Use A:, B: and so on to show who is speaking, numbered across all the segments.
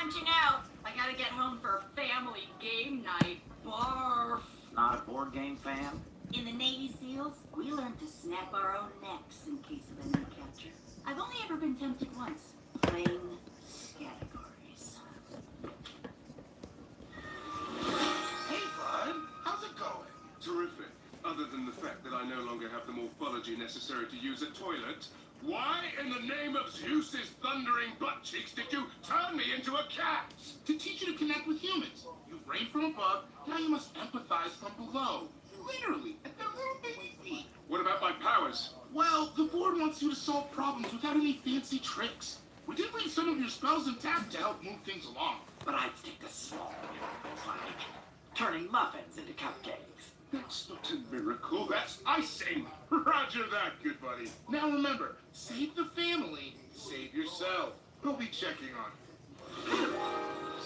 A: punching out. I gotta get home for family game night. Barf.
B: Not a board game fan?
A: In the Navy SEALs, we learned to snap our own necks in case of enemy capture. I've only ever been tempted once. Plain categories.
C: Hey, Brian. How's it going? Terrific. Other than the fact that I no longer have the morphology necessary to use a toilet, why in the name of Zeus's thundering butt cheeks did you turn me into a cat?
D: To teach you to connect with humans. You've reigned from above, now you must empathize from below. Literally, at their little baby feet.
C: What about my powers?
D: Well, the board wants you to solve problems without any fancy tricks. We did leave some of your spells intact to help move things along.
B: But I'd stick to small miracles like turning muffins into cupcakes.
C: That's not a miracle, that's icing. Roger that, good buddy.
D: Now remember, save the family, save yourself. We'll be checking on you.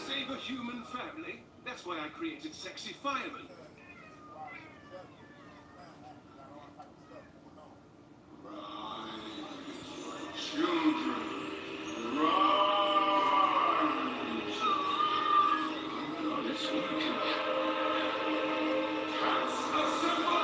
C: Save a human family? That's why I created Sexy Fireman. Children, rise! Oh, it's working. Cats assemble!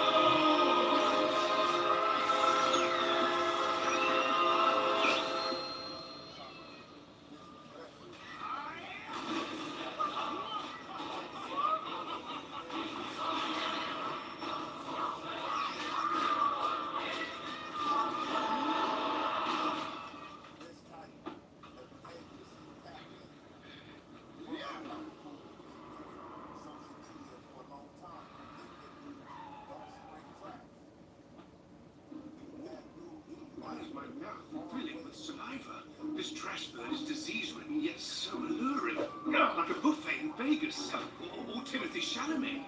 C: This trash bird is disease-ridden, yet so alluring. Like a buffet in Vegas. Or Timothy Chalamet.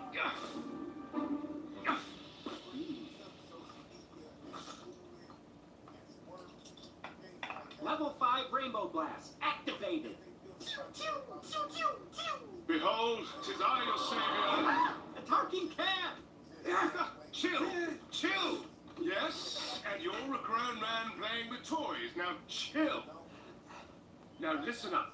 B: Level 5 Rainbow Blast activated.
C: Behold, 'tis I, your savior.
B: A talking cat!
C: Chill, chill. Yes, and you're a grown man playing with toys. Now chill. Now listen up.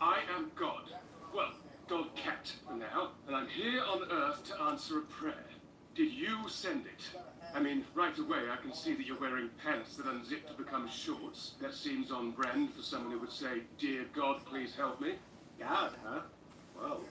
C: I am God. Well, God Cat for now, and I'm here on Earth to answer a prayer. Did you send it? I mean, right away I can see that you're wearing pants that unzip to become shorts. That seems on brand for someone who would say, "Dear God, please help me."
B: God, huh? Whoa.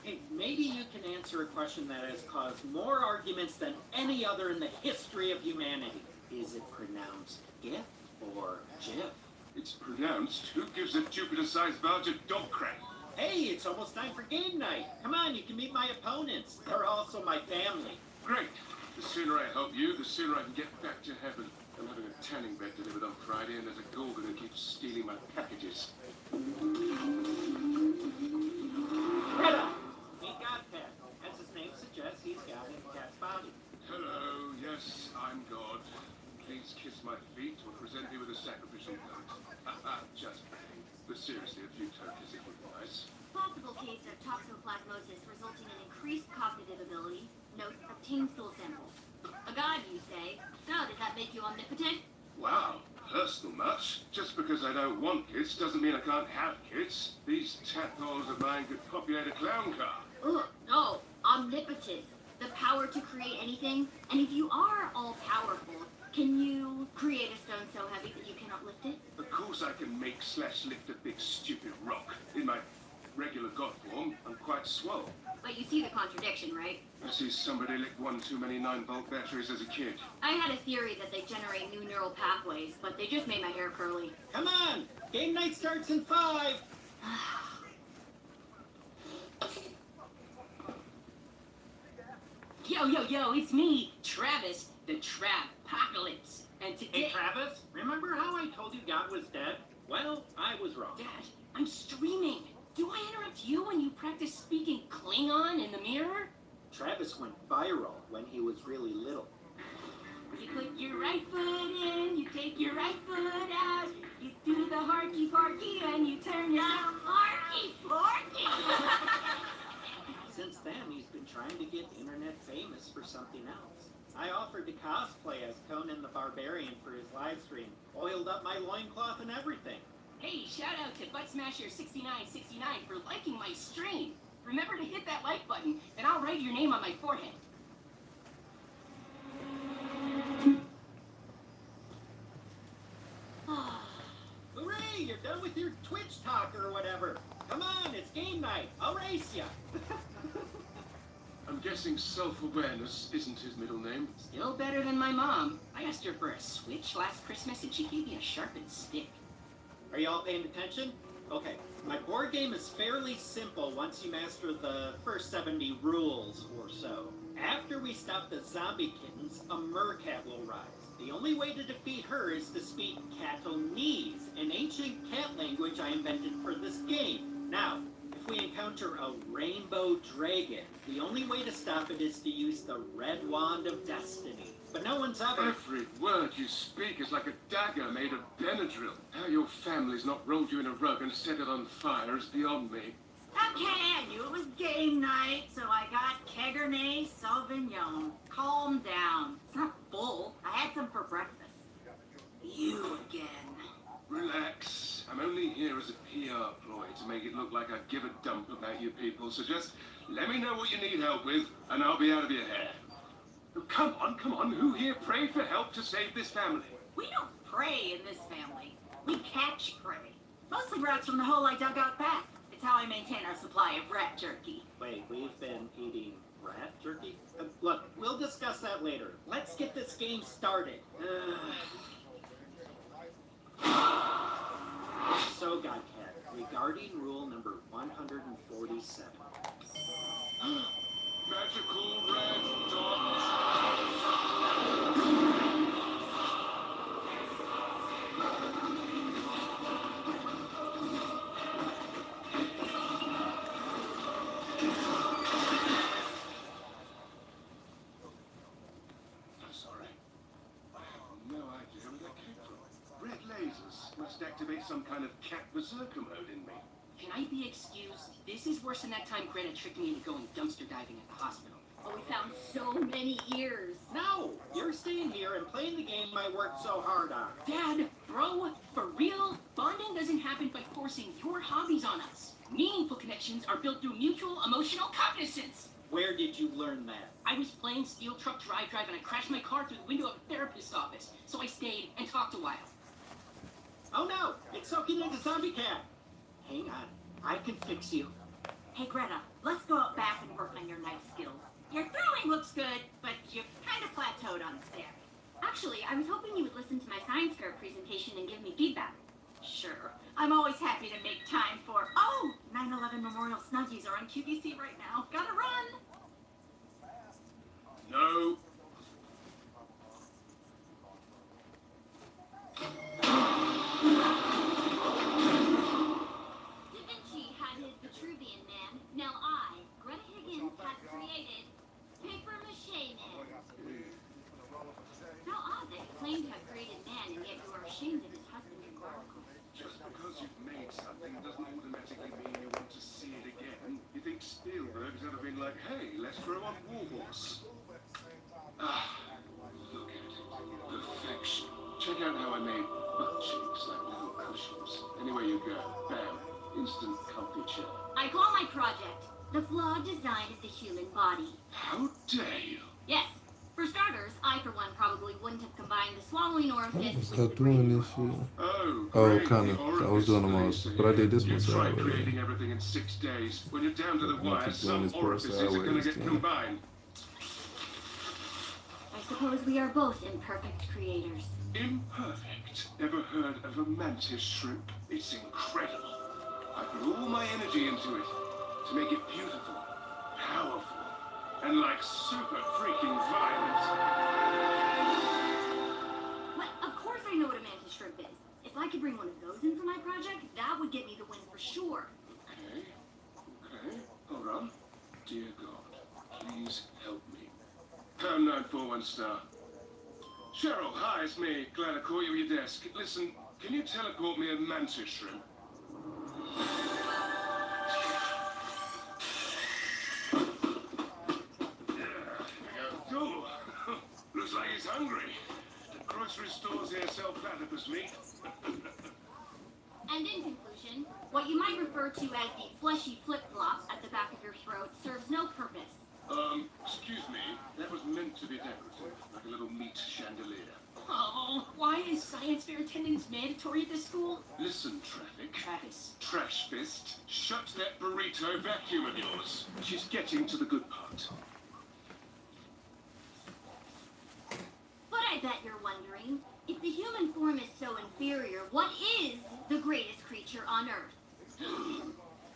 B: Hey, maybe you can answer a question that has caused more arguments than any other in the history of humanity. Is it pronounced GIF or GIF?
C: It's pronounced. Who gives a Jupiter-sized barge of dog crap?
B: Hey, it's almost time for game night. Come on, you can meet my opponents. They're also my family.
C: Great. The sooner I help you, the sooner I can get back to heaven. I'm having a tanning bed delivered on Friday, and there's a gorgon who keeps stealing my packages.
B: Right up. Meet Godpet. As his name suggests, he's God in a cat's body.
C: Hello, yes, I'm God. Please kiss my feet or present me with a sacrificial goat. Just kidding. But seriously, a few turkeys would be nice.
E: Possible case of toxoplasmosis resulting in increased cognitive ability. Note, obtain stool sample. A god, you say? So, does that make you omnipotent?
C: Wow, personal much? Just because I don't want kids doesn't mean I can't have kids. These tadpoles of mine could populate a clown car.
E: Ugh, no. Omnipotent. The power to create anything. And if you are all-powerful, can you create a stone so heavy that you cannot lift it?
C: Of course I can make/lift a big stupid rock. In my regular god form, I'm quite swole.
E: But you see the contradiction, right?
C: I see somebody licked one too many 9-volt batteries as a kid.
E: I had a theory that they generate new neural pathways, but they just made my hair curly.
B: Come on! Game night starts in 5!
A: Yo, it's me, Travis, the Trap-pocalypse. And today...
B: Hey, Travis, remember how I told you God was dead? Well, I was wrong.
A: Dad, I'm streaming. Do I interrupt you when you practice speaking Klingon in the mirror?
B: Travis went viral when he was really little.
A: You put your right foot in, you take your right foot out, you do the harky-parky, and you turn yourself harky-forky.
B: Since then, he's been trying to get internet famous for something else. I offered to cosplay as Conan the Barbarian for his live stream. Oiled up my loincloth and everything.
A: Hey, shout out to ButtSmasher6969 for liking my stream. Remember to hit that like button, and I'll write your name on my forehead.
B: Hooray! You're done with your Twitch talk or whatever. Come on, it's game night. I'll race ya.
C: I'm guessing self-awareness isn't his middle name.
A: Still better than my mom. I asked her for a Switch last Christmas, and she gave me a sharpened stick.
B: Are y'all paying attention? Okay, my board game is fairly simple once you master the first 70 rules or so. After we stop the zombie kittens, a mercat will rise. The only way to defeat her is to speak Catonese, an ancient cat language I invented for this game. Now, if we encounter a rainbow dragon, the only way to stop it is to use the red wand of destiny. But no one's ever...
C: Every word you speak is like a dagger made of Benadryl. How your family's not rolled you in a rug and set it on fire is beyond me.
F: Okay, I knew it was game night, so I got Cabernet Sauvignon. Calm down. It's not full. I had some for breakfast. You again.
C: Relax. I'm only here as a PR ploy to make it look like I give a dump about you people, so just let me know what you need help with, and I'll be out of your hair. Oh, come on. Who here prayed for help to save this family?
F: We don't pray in this family. We catch prey. Mostly rats from the hole I dug out back. It's how I maintain our supply of rat jerky.
B: Wait, we've been eating rat jerky? Look, we'll discuss that later. Let's get this game started. So, Godcat, regarding rule number 147.
C: Magical red dots. I'm sorry. I have no idea where that came from. Red lasers must activate some kind of cat berserker mode in me.
A: Can I be excused? This is worse than that time Greta tricked me into going dumpster diving at the hospital.
E: Oh, we found so many ears.
B: No, you're staying here and playing the game I worked so hard on.
A: Dad, bro, for real? Bonding doesn't happen by forcing your hobbies on us. Meaningful connections are built through mutual emotional cognizance.
B: Where did you learn that?
A: I was playing Steel Truck Drive and I crashed my car through the window of a therapist's office, so I stayed and talked a while.
B: Oh no, it's soaking into zombie cat. Hang on, I can fix you.
F: Hey, Greta, let's go out back and work on your knife skills. Your throwing looks good, but you've kind of plateaued on stabbing.
E: Actually, I was hoping you would listen to my science fair presentation and give me feedback.
F: Sure. I'm always happy to make time for... Oh! 9/11 Memorial Snuggies are on QVC right now. Gotta run!
C: No.
E: Da Vinci had his Vitruvian Man. Now I, Greta Higgins, have created Paper Mache Man. How odd that you claim to have created man, and yet you are ashamed of his husband and barnacles.
C: Just because you've made something doesn't automatically mean you want to see it again. You think Spielberg's ever been like, hey, let's throw on Warhorse? Ah, look at it. Perfection. Check out how I made butt cheeks like little cushions. Anywhere you go, bam, instant comfy chill.
E: I call my project The Flawed Design of the Human Body.
C: How dare you?
E: Yes. For starters, I, for one, probably wouldn't have combined the swallowing orifice with
G: Stop
E: the
G: doing
E: brain.
G: this shit.
C: Oh,
G: Oh,
C: great,
G: kinda.
C: the
G: I was doing them all,
C: orifice
G: but I did this
C: you
G: one
C: tried
G: sideways.
C: creating everything in 6 days. When you're down to the
G: I'm
C: wire,
G: just doing
C: some
G: this part
C: orifices are going to
G: sideways,
C: get
G: yeah.
C: combined.
E: I suppose we are both imperfect creators.
C: Imperfect. Ever heard of a mantis shrimp? It's incredible. I put all my energy into it to make it beautiful, powerful, and like super freaking violent.
E: Well, of course I know what a mantis shrimp is. If I could bring one of those in for my project, that would get me the win for sure.
C: Okay. Hold on. Dear God, please help me. Pound 941 star. Cheryl, hi, it's me. Glad I caught you at your desk. Listen, can you teleport me a mantis shrimp? Cool. Looks like he's hungry. The grocery stores here sell platypus meat.
E: And in conclusion, what you might refer to as the fleshy flip-flop at the back of your throat serves no purpose.
C: Excuse me. That was meant to be decorative, like a little meat chandelier.
B: Oh, why is science fair attendance mandatory at this school?
C: Listen, Traffic.
B: Travis.
C: Trash fist, shut that burrito vacuum of yours. She's getting to the good part.
E: But I bet you're wondering, if the human form is so inferior, what is the greatest creature on Earth?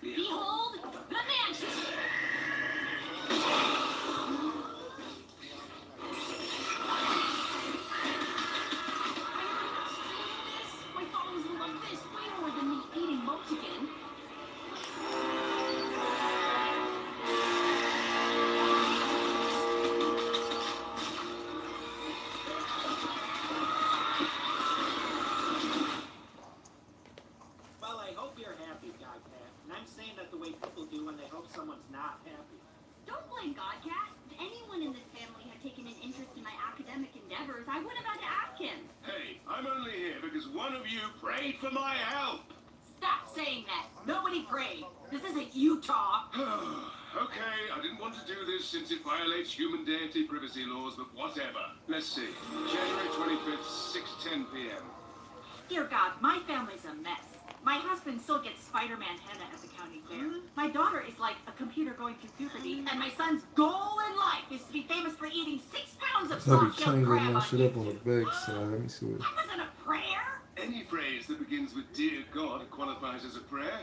E: Behold, the mantis!
A: My followers will love this way more than me eating Mochigan.
B: Well, I hope you're happy, Godcat. And I'm saying that the way people do when they hope someone's not happy.
E: Don't blame Godcat. If anyone in this family had taken an interest in my academic endeavors, I would have had to ask him.
C: Hey, I'm only here because one of you prayed for my help.
F: Stop saying that. Nobody prayed. This isn't Utah.
C: Okay, I didn't want to do this since it violates human deity privacy laws, but whatever. Let's see. January 25th, 6:10 p.m.
F: Dear God, my family's a mess. My husband still gets Spider-Man henna at the county fair. My daughter is like a computer going through puberty, and my son's goal in life is to be famous for eating 6 pounds of
G: I'll be
F: soft-shell
G: tangling
F: crab
G: my
F: on
G: shit up on the
F: YouTube.
G: back side. Let me see what.
F: That wasn't a prayer.
C: Any phrase that begins with "Dear God" qualifies as a prayer.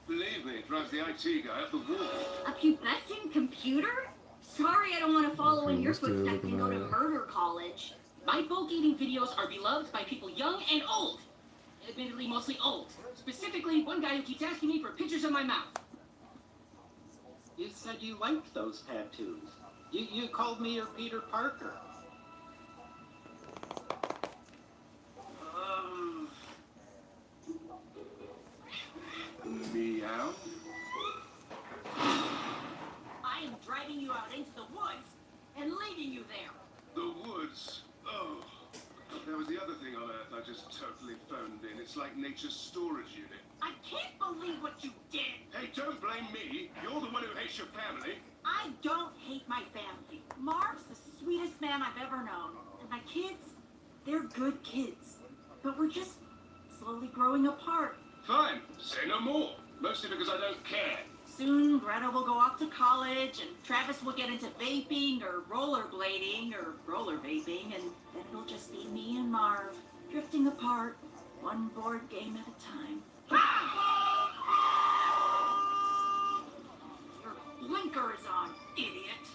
C: Believe me, it drives the IT guy up the wall.
E: A pubescent computer? Sorry, I don't want to follow in
G: Okay,
E: your
G: let's do it
E: footsteps and go to
G: looking at-
E: murder college.
A: My bulk eating videos are beloved by people young and old. Admittedly, mostly old. Specifically, one guy who keeps asking me for pictures of my mouth.
B: You said you liked those tattoos. You called me your Peter Parker.
C: Meow.
F: I am driving you out into the woods and leaving you there.
C: The woods. Oh. That was the other thing on Earth I just totally phoned in. It's like nature's storage unit.
F: I can't believe what you did.
C: Hey, don't blame me. You're the one who hates your family.
F: I don't hate my family. Marv's the sweetest man I've ever known. And my kids, they're good kids. But we're just slowly growing apart.
C: Fine. Say no more. Mostly because I don't care.
F: Soon Greta will go off to college and Travis will get into vaping or rollerblading or roller vaping, and then it'll just be me and Marv drifting apart, one board game at a time. Your blinker is on, idiot.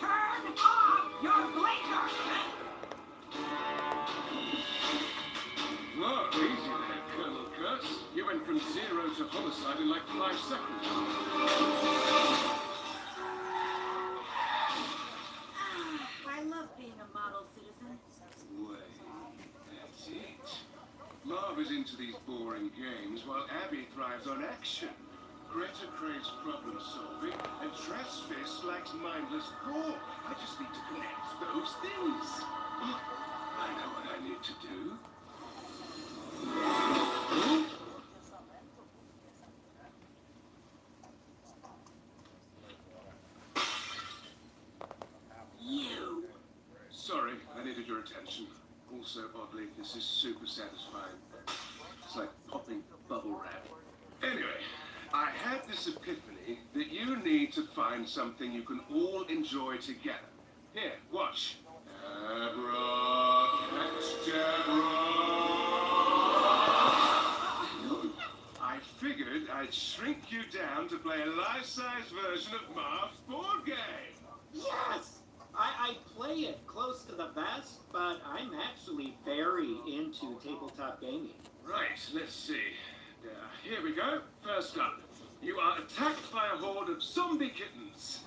F: Turn off your blinker!
C: Whoa, easy there, Colonel Kurtz. You went from 0 to homicide in like 5 seconds.
F: I love being a model citizen.
C: Wait, that's it. Marv is into these boring games while Abby thrives on action. Greta craves problem solving, and Trash Fist likes mindless gore. I just need to connect those things. I know what I need to do.
F: You.
C: Sorry, I needed your attention. Also, oddly, this is super satisfying. It's like popping bubble wrap. Anyway, I had this epiphany that you need to find something you can all enjoy together. Here, watch. I figured I'd shrink you down to play a life-size version of Marv's board game.
B: Yes! I play it close to the vest, but I'm actually very into tabletop gaming.
C: Right, let's see. Here we go. First up, you are attacked by a horde of zombie kittens.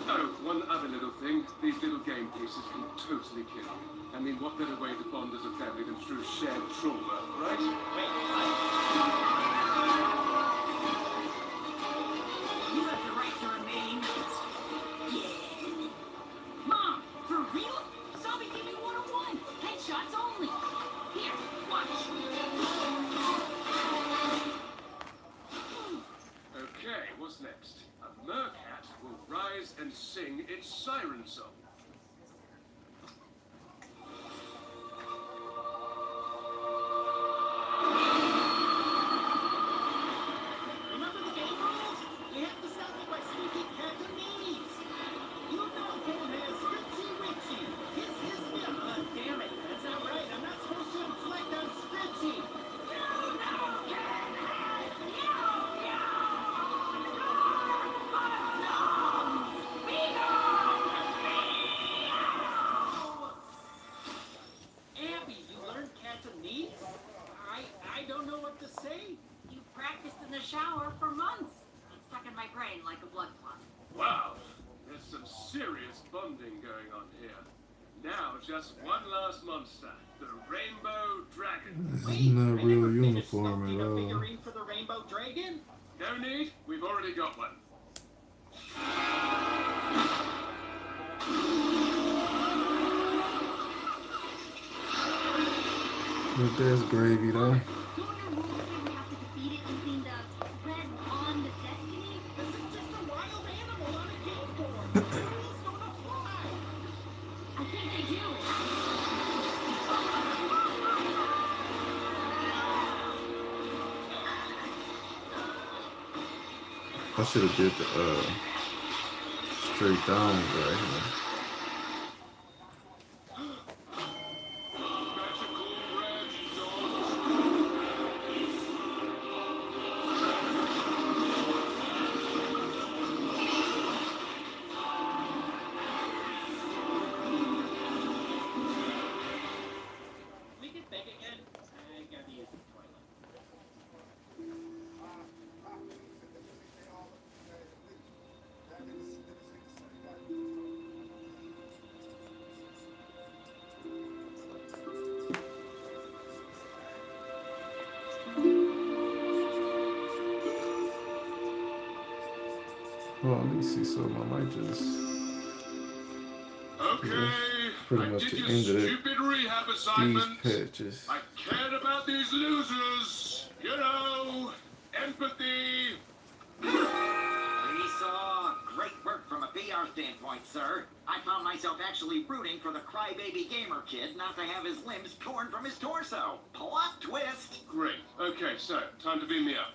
C: Oh, one other little thing. These little game pieces can totally kill you. I mean, what better way to bond as a family than through shared trauma, right?
F: You have the right to remain. Yeah. Mom, for real? Zombie Gaming 101.
C: siren song.
B: Remember the game rules? You have to stop me by speaking Cantonese. You know Ken has Ritzy Ritzy. Damn it, that's not right. I'm not supposed to inflict on Stritchy. Abby, you learned Cantonese? I don't know what to say.
F: You practiced in the shower for months. It's stuck in my brain like a blood clot.
C: Wow, there's some serious bonding going on here. Now, just one last monster, the Rainbow Dragon.
G: This
B: Wait,
G: is not
B: I
G: real
B: never finished
G: uniform
B: sculpting
G: at
B: a
G: all.
B: figurine for the Rainbow Dragon?
C: No need, we've already got one.
G: But that's gravy though.
E: Don't your rules say we have to defeat it using the red on the destiny?
B: This is just a wild animal on a game board. The rules don't apply.
E: I think they do.
G: I should have did the straight down right here.
C: Magical red dogs.
B: We get big again. I gotta use the toilet.
G: Well, at least see some. I might just.
C: Okay,
G: pretty
C: I
G: much
C: did
G: the
C: your
G: end of it.
C: stupid rehab
G: These
C: assignment.
G: patches.
C: I cared about these losers. You know, empathy.
H: Lisa, great work from a PR standpoint, sir. I found myself actually rooting for the crybaby gamer kid not to have his limbs torn from his torso. Plot twist.
C: Great. Okay, so time to beam me up.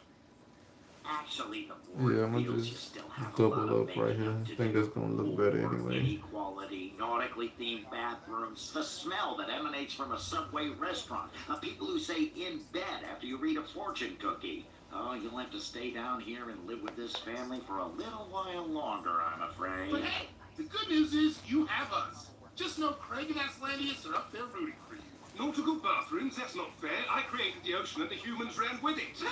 H: Actually, the board
G: Yeah, I'm gonna
H: feels you
G: just
H: still have a
G: double
H: lot of
G: up right
H: making
G: here.
H: up
G: I
H: to
G: think
H: do.
G: that's gonna look better
H: More
G: anyway.
H: Inequality, nautically themed bathrooms, the smell that emanates from a Subway restaurant, people who say in bed after you read a fortune cookie. Oh, you'll have to stay down here and live with this family for a little while longer, I'm afraid.
D: But hey, the good news is you have us. Just know Craig and Aslandius are up there rooting for you.
C: Nautical bathrooms, that's not fair. I created the ocean and the humans ran with it.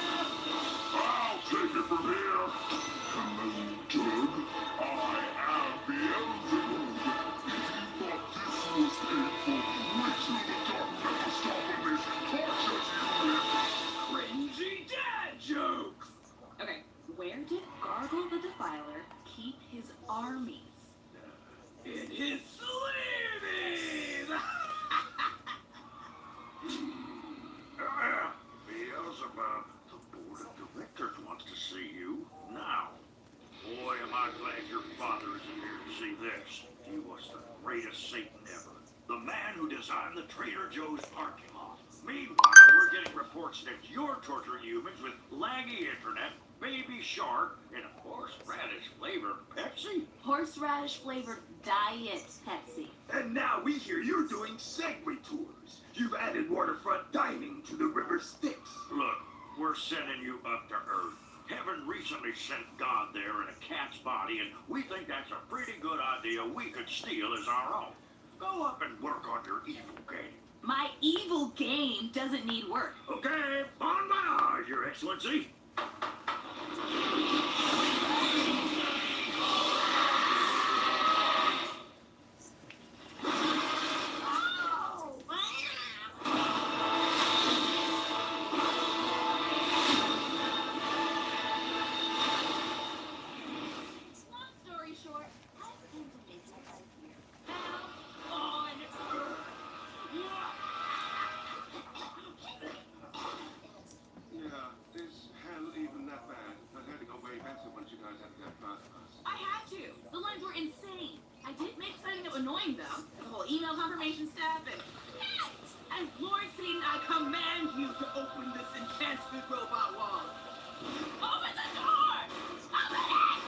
C: I'll take it from here. Hello, Doug. I am Beelzebub. If you thought this was painful, wait till the Dark Mephistopheles tortures you with
B: Cringy dad jokes.
F: Okay, where did Gargle the Defiler keep his armies?
B: In his sleeves.
C: Beelzebub.
H: outside the Trader Joe's parking lot. Meanwhile, we're getting reports that you're torturing humans with laggy internet, baby shark, and of course, radish-flavored Pepsi.
F: Horseradish-flavored diet Pepsi.
I: And now we hear you're doing Segway tours. You've added waterfront dining to the River Styx.
H: Look, we're sending you up to Earth. Heaven recently sent God there in a cat's body, and we think that's a pretty good idea we could steal as our own. Go up and work on your evil game.
F: My evil game doesn't need work.
H: Okay, bon voyage, Your Excellency.
F: Annoying though, the whole email confirmation stuff, and as Lord Satan, I command you to open this enhancement robot wall. Open the door! Open it!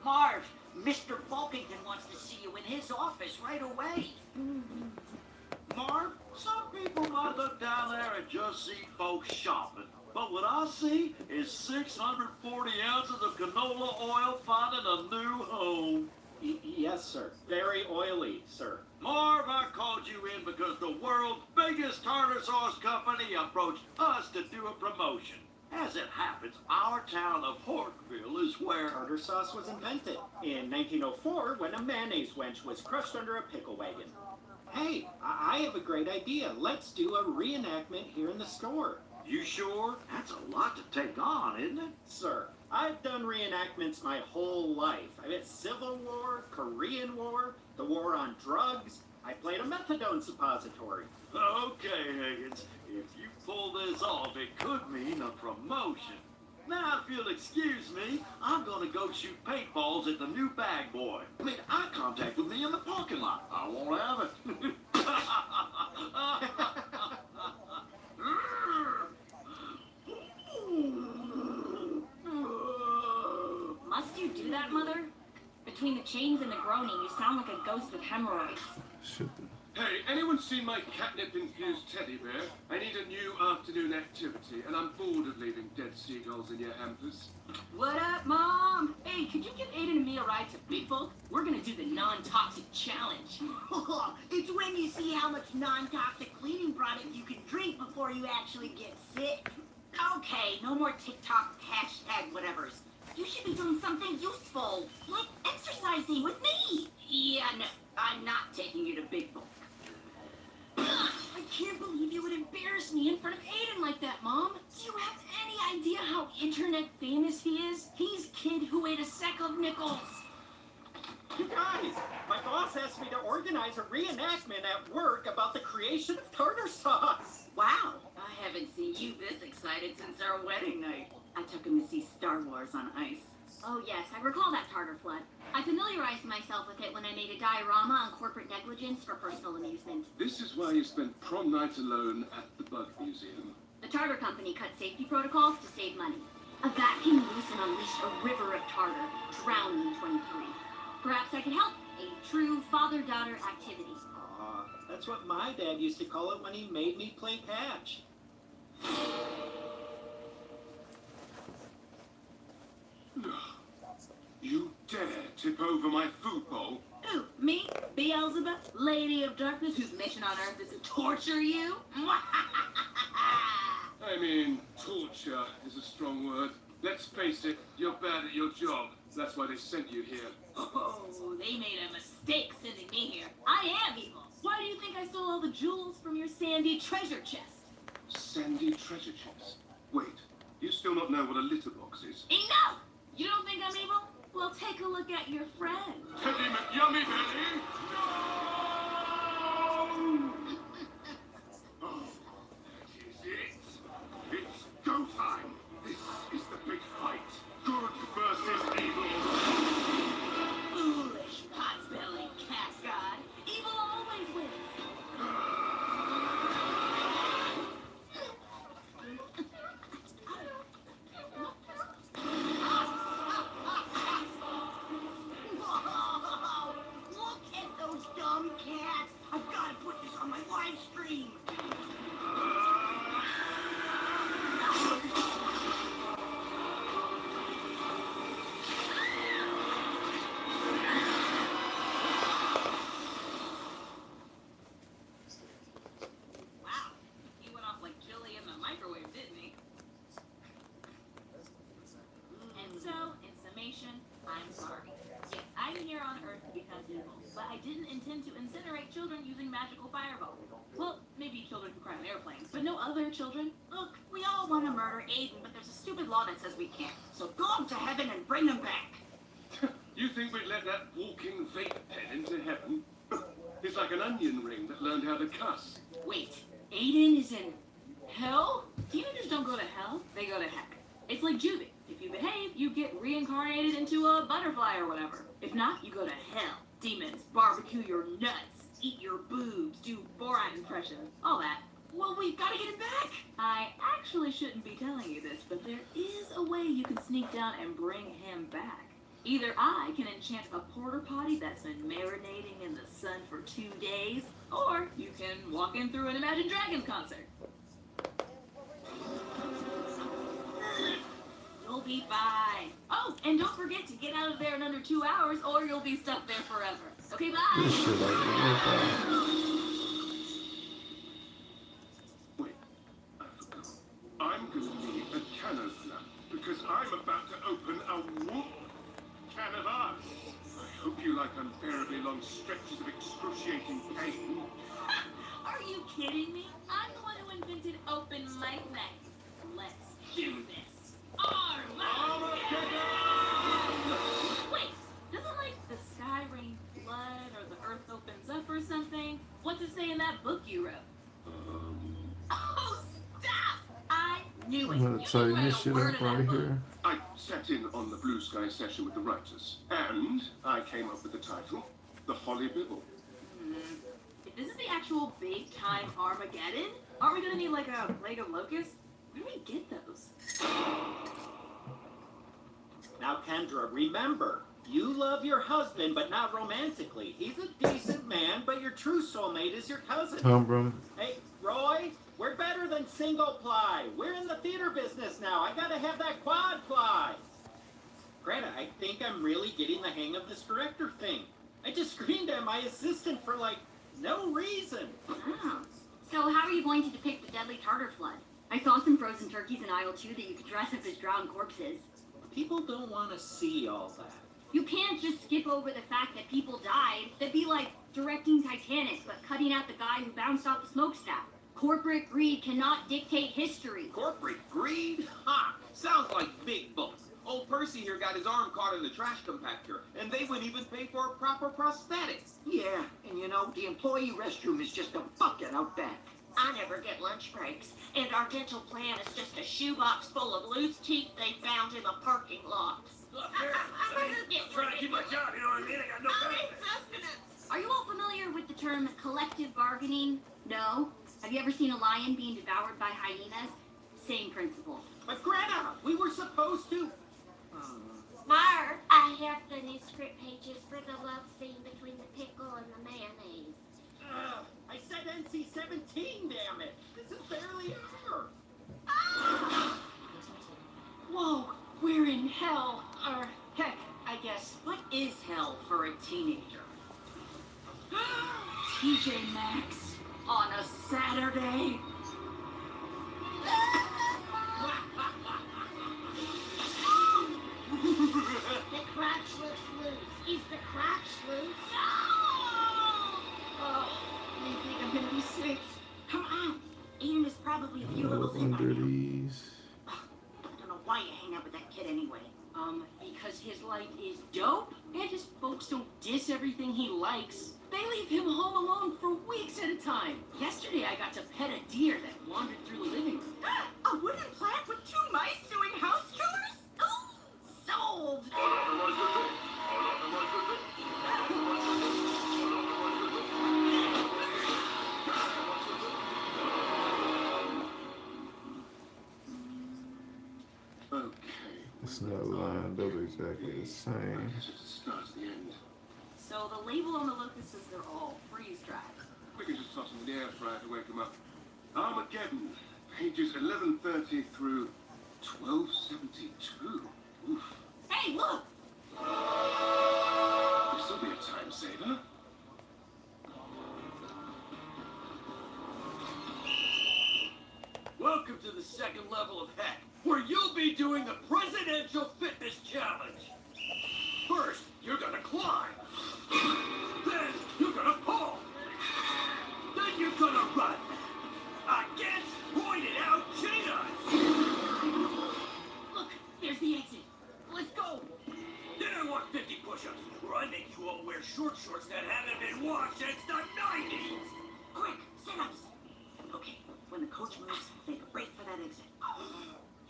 H: Marv, Mr. Bulkington wants to see you in his office right away. Marv, some people might look down there and just see folks shopping. But what I see is 640 ounces of canola oil finding a new home.
B: Yes, sir. Very oily, sir.
H: Marv, I called you in because the world's biggest tartar sauce company approached us to do a promotion. As it happens, our town of Hortville is where
B: Tartar sauce was invented in 1904 when a mayonnaise wench was crushed under a pickle wagon. Hey, I have a great idea. Let's do a reenactment here in the store.
H: You sure? That's a lot to take on, isn't it?
B: Sir, I've done reenactments my whole life. I did Civil War, Korean War, the war on drugs. I played a methadone suppository.
H: Okay, Higgins. If you pull this off, it could mean a promotion. Now, if you'll excuse me, I'm gonna go shoot paintballs at the new bag boy. Made eye contact with me in the parking lot. I won't have it.
E: Must you do that, Mother? Between the chains and the groaning, you sound like a ghost with hemorrhoids.
G: Shit.
C: Hey, anyone seen my catnip-infused teddy bear? I need a new afternoon activity, and I'm bored of leaving dead seagulls in your hampers.
F: What up, Mom? Hey, could you give Aiden and me a ride to Big Bulk? We're gonna do the non-toxic challenge.
A: It's when you see how much non-toxic cleaning product you can drink before you actually get sick.
F: Okay, no more TikTok hashtag whatevers. You should be doing something useful, like exercising with me. Yeah, no, I'm not taking you to Big Bulk. I can't believe you would embarrass me in front of Aiden like that, Mom. Do you have any idea how internet famous he is? He's kid who ate a sack of nickels.
B: You guys, my boss asked me to organize a reenactment at work about the creation of tartar sauce.
F: Wow, I haven't seen you this excited since our wedding night. I took him to see Star Wars on ice.
E: Oh yes, I recall that tartar flood. I familiarized myself with it when I made a diorama on corporate negligence for personal amusement.
C: This is why you spent prom night alone at the Bug Museum.
E: The Tartar Company cut safety protocols to save money. A vat came loose and unleashed a river of tartar, drowning in 23. Perhaps I could help. A true father-daughter activity.
B: That's what my dad used to call it when he made me play catch.
C: You dare tip over my food bowl?
F: Who, me? Beelzebub, Lady of Darkness, whose mission on Earth is to torture you?
C: I mean, torture is a strong word. Let's face it, you're bad at your job. That's why they sent you here.
F: Oh, they made a mistake sending me here. I am evil. Why do you think I stole all the jewels from your sandy treasure chest?
C: Sandy treasure chest. Wait, you still not know what a litter box is?
F: Enough! You don't think I'm evil? Well, take a look at your friend.
C: Teddy McYummy Belly! No! Oh, that is it. It's go time. This is the big fight.
F: but I didn't intend to incinerate children using magical fireballs. Well, maybe children who cry on airplanes, but no other children.
A: Look, we all want to murder Aiden, but there's a stupid law that says we can't. So go up to heaven and bring him back.
C: You think we'd let that walking vape pen into heaven? It's like an onion ring that learned how to cuss.
F: Wait, Aiden is in hell? Teenagers don't go to hell, they go to heck. It's like juvie. If you behave, you get reincarnated into a butterfly or whatever. If not, you go to hell. Demons barbecue your nuts, eat your boobs, do Borat impressions, all that.
A: Well, we've got to get him back.
F: I actually shouldn't be telling you this, but there is a way you can sneak down and bring him back. Either I can enchant a porta potty that's been marinating in the sun for 2 days, or you can walk in through an Imagine Dragons concert. You'll be fine. Oh, and don't forget to get out of there in under 2 hours, or you'll be stuck there forever. Okay, bye.
G: This shit like
C: Wait, I forgot. I'm going to need a can opener because I'm about to open a whoop can of us. I hope you like unbearably long stretches of excruciating pain.
F: Are you kidding me? I'm the one who invented open mic nights. Let's do this. Armageddon! Wait, doesn't like the sky rain blood or the earth opens up or something? What's it say in that book you wrote? Oh, stop! I knew it.
G: I'm gonna tell you
F: didn't
G: this
F: write a
G: shit
F: word
G: up
F: in that
G: right
F: book.
G: here.
C: I sat in on the Blue Sky session with the writers, and I came up with the title, The Holly Bibble.
F: If this is the actual big time Armageddon, aren't we gonna need like a plague of locusts? Where do we get those?
B: Now, Kendra, remember, you love your husband, but not romantically. He's a decent man, but your true soulmate is your cousin.
G: Humbrum.
B: Hey, Roy, we're better than single ply. We're in the theater business now. I gotta have that quad ply. Greta, I think I'm really getting the hang of this director thing. I just screamed at my assistant for, like, no reason.
E: Oh. So how are you going to depict the deadly Tartar flood? I saw some frozen turkeys in aisle 2 that you could dress up as drowned corpses.
B: People don't want to see all that.
E: You can't just skip over the fact that people died. That'd be like directing Titanic, but cutting out the guy who bounced off the smokestack. Corporate greed cannot dictate history.
J: Corporate greed? Ha! Sounds like big bucks. Old Percy here got his arm caught in the trash compactor, and they wouldn't even pay for a proper prosthetic.
H: Yeah, and you know, the employee restroom is just a bucket out back.
A: I never get lunch breaks, and our dental plan is just a shoebox full of loose teeth they found in the parking lot.
I: I'm trying to keep my job, you know what I mean? I got no benefits.
E: Are you all familiar with the term collective bargaining? No? Have you ever seen a lion being devoured by hyenas? Same principle.
B: But Greta, we were supposed to.
K: Mar, I have the new script pages for the love scene between the pickle and the mayonnaise.
B: I said NC-17, damn it. This is barely over.
F: Whoa, we're in hell. Or heck, I guess. What is hell for a teenager? TJ Maxx on a Saturday.
K: The crotch looks loose. Is the crotch loose?
A: Oh, I think I'm gonna be sick. Come on. Aiden is probably a few
G: Look
A: levels in by
G: under
A: now.
G: these.
A: I don't know why you hang out with that kid anyway.
F: Because his life is dope, and his folks don't diss everything he likes. They leave him home alone for weeks at a time. Yesterday, I got to pet a deer that wandered through the living room.
A: A wooden plank with 2 mice doing house chores? Ooh, sold.
C: Okay.
G: It's not lined up exactly the same.
C: This is the start of the end.
F: So the label on the locusts is they're all freeze-dried.
C: We can just toss them in the air fryer to wake them up. Armageddon, pages 1130 through 1272. Oof.
F: Hey, look!
C: This'll be a time saver.
I: Welcome to the second level of heck, where you'll be doing the Presidential Fitness Challenge. First, you're gonna climb. Then, push-ups, or I make you all wear short shorts that haven't been washed since the 90s.
F: Quick, sit-ups. Okay, when the coach moves, make a break for that exit.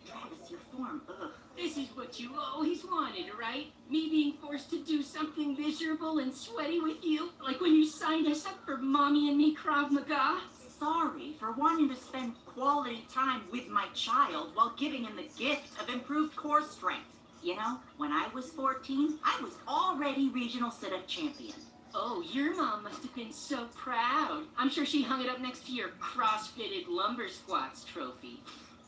F: Travis, your form, ugh.
A: This is what you always wanted, right? Me being forced to do something miserable and sweaty with you? Like when you signed us up for Mommy and Me Krav Maga?
F: Sorry for wanting to spend quality time with my child while giving him the gift of improved core strength. You know, when I was 14, I was already regional sit-up champion.
A: Oh, your mom must have been so proud. I'm sure she hung it up next to your cross-fitted lumber squats trophy.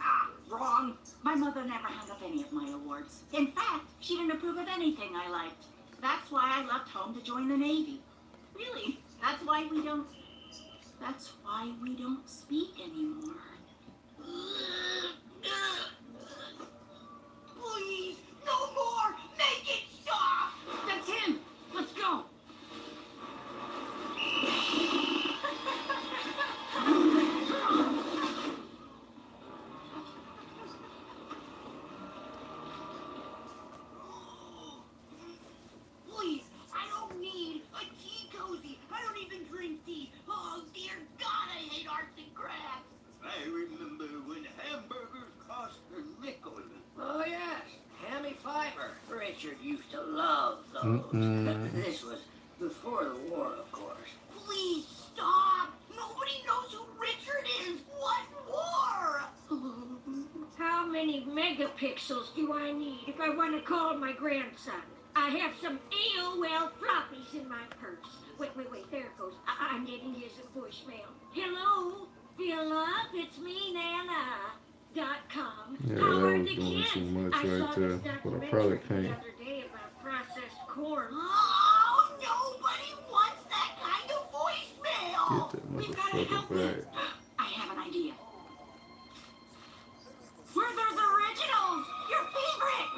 F: Ah, wrong. My mother never hung up any of my awards. In fact, she didn't approve of anything I liked. That's why I left home to join the Navy. Really, that's why we don't speak anymore.
A: Please, no more! Make it stop! That's him! Let's go! Please, I don't need a tea cozy. I don't even drink tea. Oh, dear God, I hate arts and crafts.
I: I remember when hamburgers cost a nickel.
L: Oh, yes. Hammy fiber. Richard used to love those. This was before the war, of course.
A: Please stop. Nobody knows who Richard is. What war?
K: How many megapixels do I need if I want to call my grandson? I have some AOL floppies in my purse. Wait, there it goes. I'm getting his voicemail. Hello, Philip, it's me, Nana.com.
G: Yeah,
K: How
G: that
K: are
G: was
K: the
G: doing
K: kids?
G: too much
K: I
G: right
K: saw
G: there,
K: this
G: but I
K: documentary
G: probably
K: the
G: can't.
K: other day about processed corn.
A: Oh, nobody wants that kind of voicemail.
G: Get that
A: We've got to help
G: motherfucker
A: them.
G: back.
F: I have an idea. Werther's Originals! Your favorite!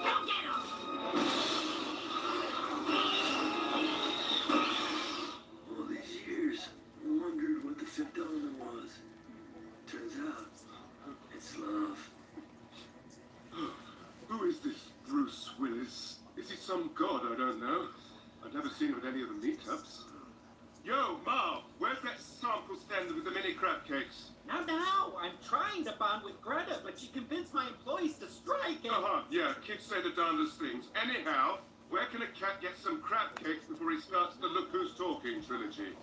F: Come get 'em!
I: All these years, I wondered what the fifth element was. Turns out, it's love.
C: Who is this Bruce Willis? Is he some god I don't know? I've never seen him at any of the meetups. Yo, Marv, where's that sample stand with the mini crab cakes?
B: Now, I'm trying to bond with Greta, but she convinced my employees to strike and...
C: Yeah, kids say the darndest things. Anyhow, where can a cat get some crab cakes before he starts the Look Who's Talking trilogy?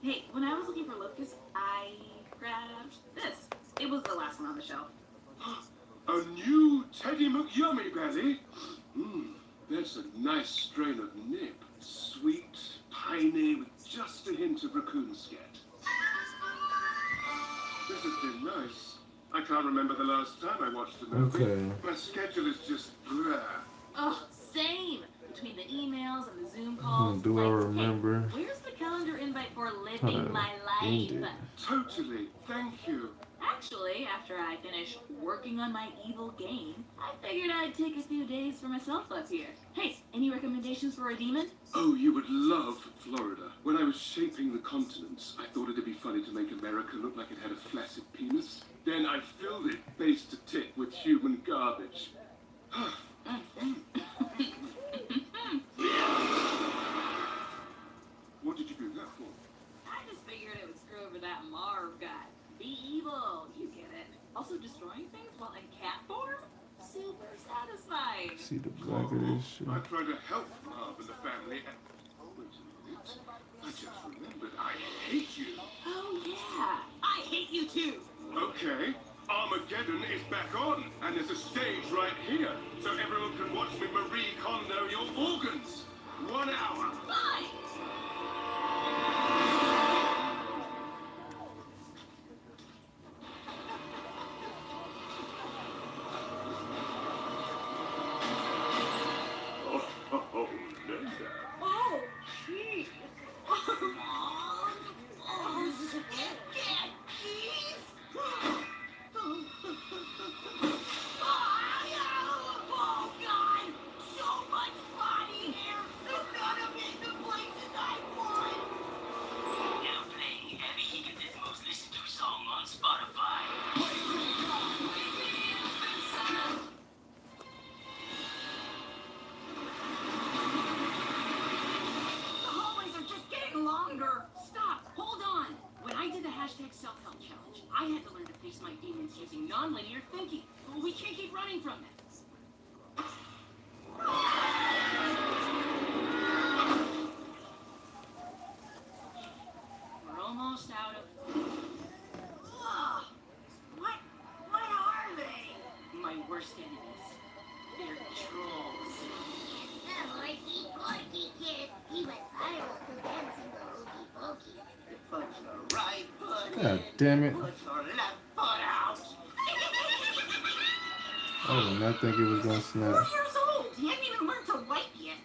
F: Hey, when I was looking for Lucas, I grabbed this. It was the last one on the shelf.
C: A new Teddy McYummy belly? There's a nice strain of nip. Sweet, piney, with just a hint of raccoon scat. This has been nice. I can't remember the last time I watched a movie.
G: Okay.
C: My schedule is just blah.
F: Oh, same. Between the emails and the Zoom calls.
G: Do I remember
F: Hey, where's the calendar invite for
G: how
F: living
G: to
F: my
G: end
F: life?
G: it?
C: Totally. Thank you.
F: Actually, after I finish working on my evil game, I figured I'd take a few days for myself up here. Hey, any recommendations for a demon?
C: Oh, you would love Florida. When I was shaping the continents, I thought it'd be funny to make America look like it had a flaccid penis. Then I filled it base to tip with human garbage. What did you do that for?
F: I just figured it would screw over that Marv guy. Be evil, you get it. Also destroying things while in cat form? Super satisfying.
G: See the black of this shit.
C: I tried to help Marv and the family and... Wait a minute. I just remembered I hate you.
F: Oh yeah, I hate you too.
C: Okay, Armageddon is back on, and there's a stage right here, so everyone can watch me Marie Kondo your organs. 1 hour.
F: Bye.
I: Oh, Linda.
K: Oh, jeez.
A: Oh, God, so much I had to learn to face my demons using non-linear thinking. We can't keep running from them. We're almost out of...
K: Oh, what are they?
A: my worst enemies. They're trolls.
E: The Horky Porky Kid. He went viral for dancing the Hokey Pokey.
H: Put your right foot
G: God
H: in.
G: damn it.
H: Put your left foot out.
G: I did not think it was gonna
A: 4
G: snap.
A: years old. He hadn't even learned to wipe yet.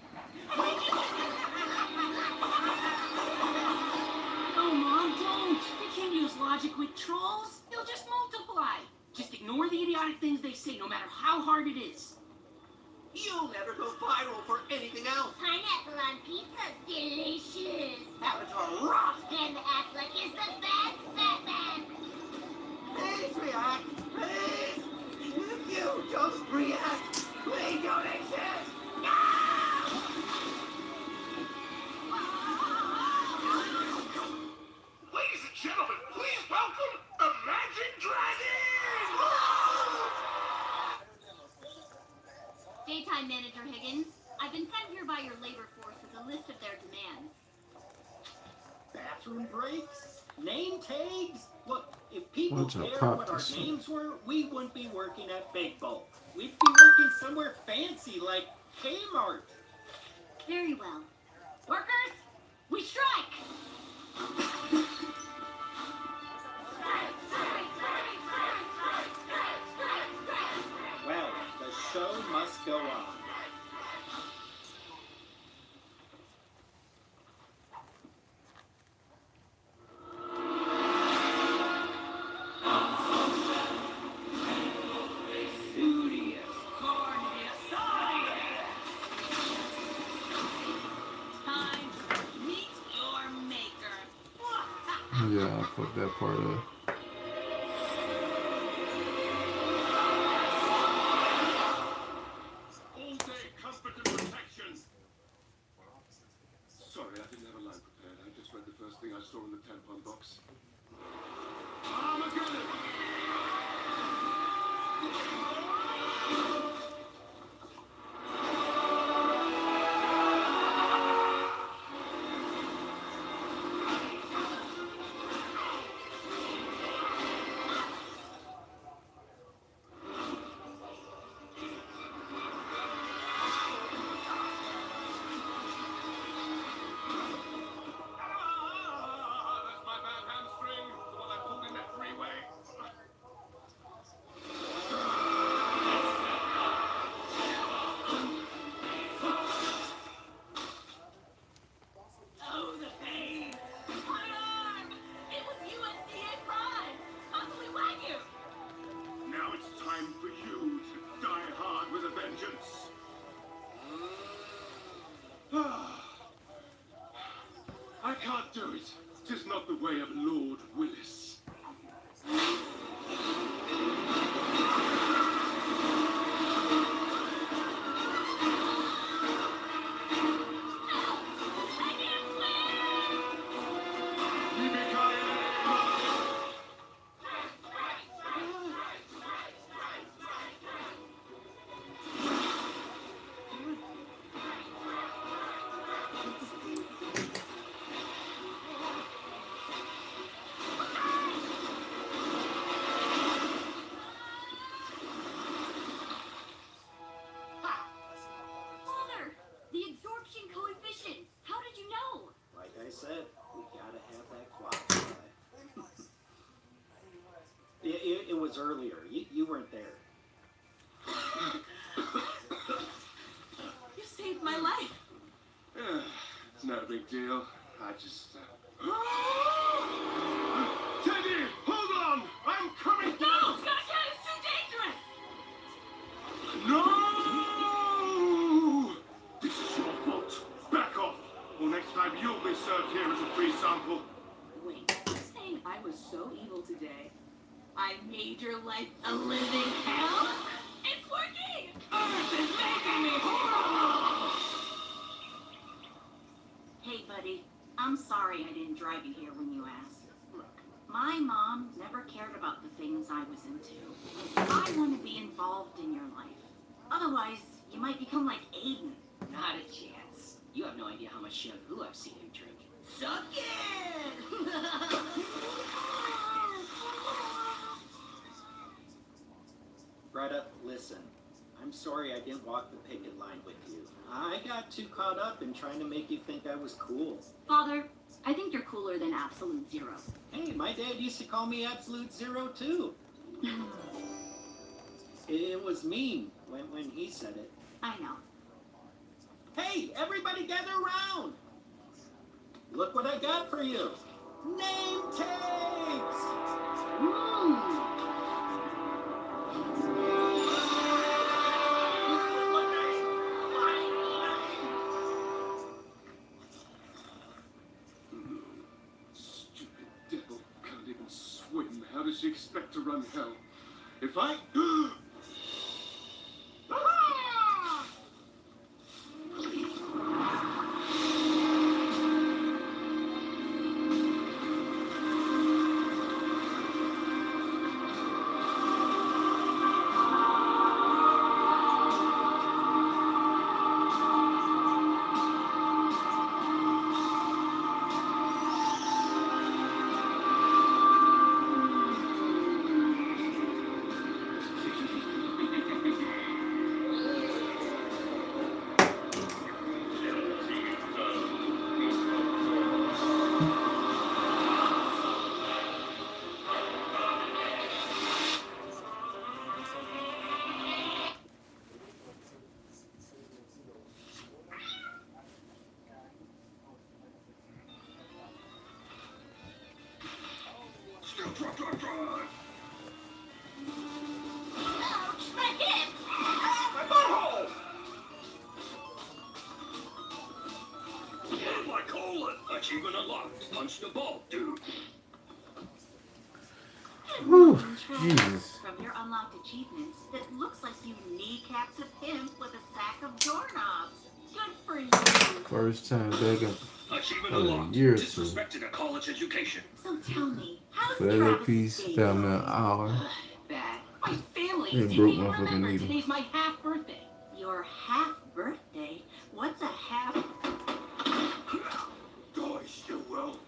A: Oh, Mom, don't. You can't use logic with trolls. They'll just multiply. Just ignore the idiotic things they say, no matter how hard it is.
J: You'll never go viral for anything else.
E: Pineapple on pizza's delicious.
H: Avatar rock.
E: And Affleck is the best Batman.
H: Please react. Please. If you don't react, we don't exist. No!
C: Ladies and gentlemen, please welcome a Magic Dragon!
E: Daytime Manager Higgins, I've been sent here by your labor force with a list of their demands.
B: Bathroom breaks? Name tags? Look, if people
G: What's a
B: cared
G: pop
B: what our
G: this one?
B: names were, we wouldn't be working at Big Bulk. We'd be working somewhere fancy like Kmart.
E: Very well. Workers, we strike!
B: Well, the show must go on.
A: Studious, cornelius, time to meet your maker.
G: Yeah, I fucked that part up.
C: All day comfort and protection. Sorry, I didn't have a line prepared. I just read the first thing I saw in the tampon box. Armageddon! That's my bad hamstring, the one I pulled in that freeway.
A: Oh, the pain! My arm! It was USDA Prime! Possibly Wagyu!
C: Now it's time for you to die hard with a vengeance. I can't do it. 'Tis not the way of Lord Willis.
A: I can't swim!
E: Father, the absorption coefficient. How did you know?
B: Like I said, we gotta have that qualified. It was earlier. You weren't there.
A: You saved my life!
C: It's not a big deal. I just... Teddy, hold on! I'm coming
A: No!
C: down!
A: Scott, it's too dangerous!
C: No! This is your fault. Back off, or next time you'll be served here as a free sample.
A: Wait, you're saying I was so evil today? I made your life a living hell? It's working! Earth is making me horrible!
F: Hey, buddy. I'm sorry I didn't drive you here when you asked.
B: Look,
F: My mom never cared about the things I was into. I want to be involved in your life. Otherwise, you might become like Aiden.
L: Not a chance. You have no idea how much shampoo I've seen him drink. Suck it!
B: Greta, listen. I'm sorry I didn't walk the picket line with you. I got too caught up in trying to make you think I was cool.
E: Father, I think you're cooler than Absolute Zero.
B: Hey, my dad used to call me Absolute Zero too. It was mean when he said it.
E: I know.
B: Hey, everybody gather around! Look what I got for you! Name tags!
C: Stupid devil can't even swim. How does she expect to run hell? If I...
E: Ouch, my hip!
C: My butthole!
I: Oh, my colon. Achievement unlocked. Punch the ball, dude.
G: Whew,
F: Travis,
G: Jesus.
F: from your unlocked achievements, it looks like you kneecapped a pimp with a sack of doorknobs. Good for you.
G: First time back in
I: Achievement
G: a
I: unlocked.
G: year or two.
I: Disrespected a college education.
F: So tell me, how's
G: For that little piece,
F: Travis's day
G: found me an
F: going?
G: hour.
B: Bad. My family
G: They
B: didn't
G: broke
B: even
G: my fucking
B: remember
G: needle.
B: today's my half birthday.
F: Your half birthday? What's a half?
I: Die, Stillwell.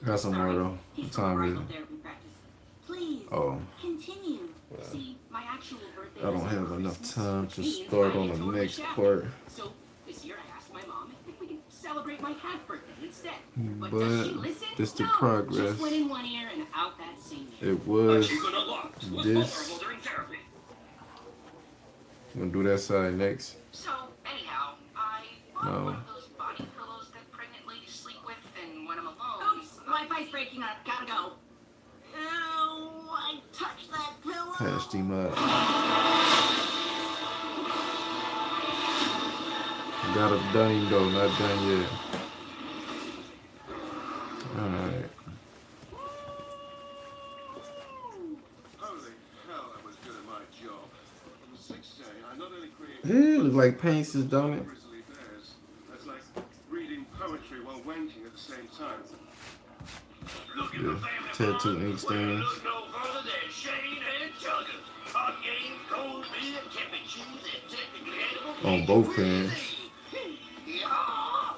G: Got some more though.
F: He's
G: What
F: from
G: time is
F: rifle
G: it?
F: therapy practice. Please,
G: Oh,
F: continue.
B: See, my actual birthday
G: I don't
B: was
G: have
B: on
G: enough
B: Christmas,
G: time
B: which
G: to
B: means
G: start
B: I
G: on
B: get
G: the
B: to
G: next
B: shaft.
G: part.
B: So this year I asked my mom if we could celebrate my half birthday instead. But
G: But
B: does she listen?
G: this the
B: No,
G: progress.
B: just went in one ear and out that same ear.
G: It was
I: Achievement unlocked. Was
G: this.
I: vulnerable during therapy.
G: I'm gonna do that side next.
A: So, anyhow, I bought
G: No.
A: one of those body pillows that pregnant ladies sleep with, and when I'm alone...
F: Oops, Wi-Fi's breaking up. Gotta go. Ew, I touched that pillow.
G: Patched him up. Got it done him though, not done yet. Alright.
C: Holy hell, I was good at my job. On the sixth day, I not only created...
G: It looks like paints, don't it?
C: grizzly bears. That's like reading poetry while wanking at the same time.
I: Look at
G: Yeah,
I: the family
G: tattoo
I: bond.
G: ink
I: Well,
G: stains.
I: look no further than Shane and Tugger. Hot games, cold beer, camping shoes, and technically edible
G: On both pants.
I: Yeah.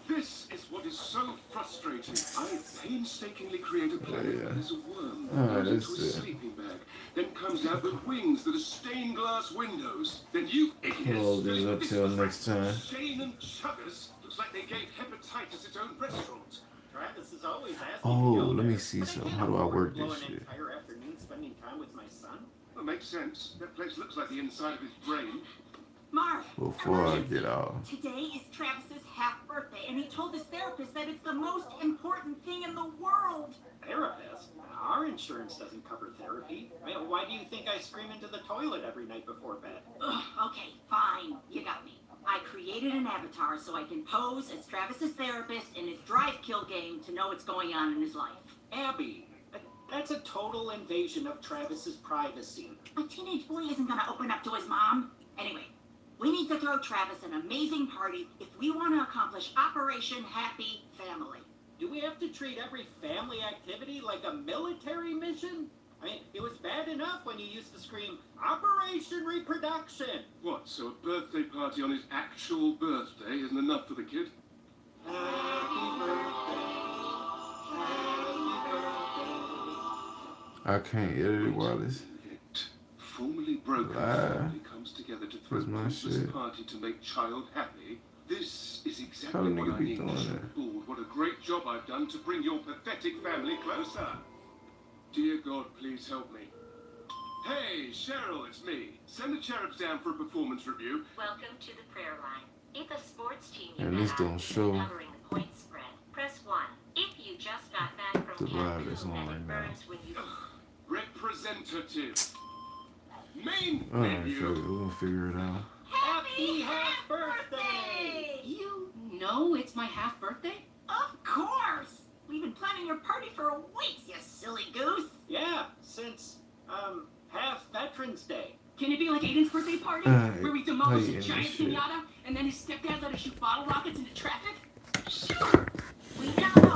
C: This is what is so frustrating. I painstakingly create a planet
G: Yeah.
C: that is a worm that
G: Alright,
C: goes into a
G: that's it.
C: sleeping bag, then comes out with wings that are stained glass windows. Then you idiots
G: Hold
C: fill
G: this
C: it
G: up
C: with
G: till
C: this
G: next time.
C: Shane and Chuggers looks like they gave hepatitis its own restaurant.
B: Travis is always asking
G: Oh,
B: to go
G: let me
B: there,
G: see
B: but I
G: something.
B: can't
G: How do I
B: afford
G: work
B: to blow
G: this
B: an
G: shit?
B: entire afternoon spending time with my son.
C: Well, makes sense. That place looks like the inside of his brain.
F: Marv,
G: Before I get out.
F: today is Travis's half birthday, and he told his therapist that it's the most important thing in the world.
B: Therapist? Our insurance doesn't cover therapy. I mean, why do you think I scream into the toilet every night before bed?
F: Ugh, okay, fine. You got me. I created an avatar so I can pose as Travis's therapist in his drive-kill game to know what's going on in his life.
B: Abby, that's a total invasion of Travis's privacy.
F: A teenage boy isn't gonna open up to his mom. Anyway, we need to to throw Travis an amazing party if we want to accomplish Operation Happy Family.
B: Do we have to treat every family activity like a military mission? I mean, it was bad enough when you used to scream, Operation Reproduction!
C: What, so a birthday party on his actual birthday isn't enough for the kid?
B: Happy birthday. Happy birthday.
G: I can't edit it while it's
C: Formerly broken
G: live.
C: family comes together to throw
G: Where's my
C: Christmas
G: shit?
C: party to make child happy. This is
G: How
C: exactly
G: the
C: what
G: nigga
C: I
G: be
C: need to
G: doing
C: show
G: that?
C: the board what a great job I've done to bring your pathetic family closer. Dear God, please help me. Hey, Cheryl, it's me. Send the cherubs down for a performance review.
M: Welcome to the prayer line. If a sports team
G: And
M: you
G: this
M: bet
G: don't
M: on is
G: show
M: covering the point spread, press 1. If you just got back from
G: the live that's
M: Cancun
G: on
M: and
G: right
M: it
G: now.
M: burns when you...
C: Representative. Main
G: Alright,
C: menu.
G: fuck it, we're gonna figure it out.
B: Happy half birthday!
F: You know it's my half birthday? Of course! We've been planning your party for a week, you silly goose!
B: Yeah, since, half Veterans Day.
F: Can it be like Aiden's birthday party? Where we demolish a giant pinata and then his stepdad let us shoot bottle rockets into traffic? Sure! We now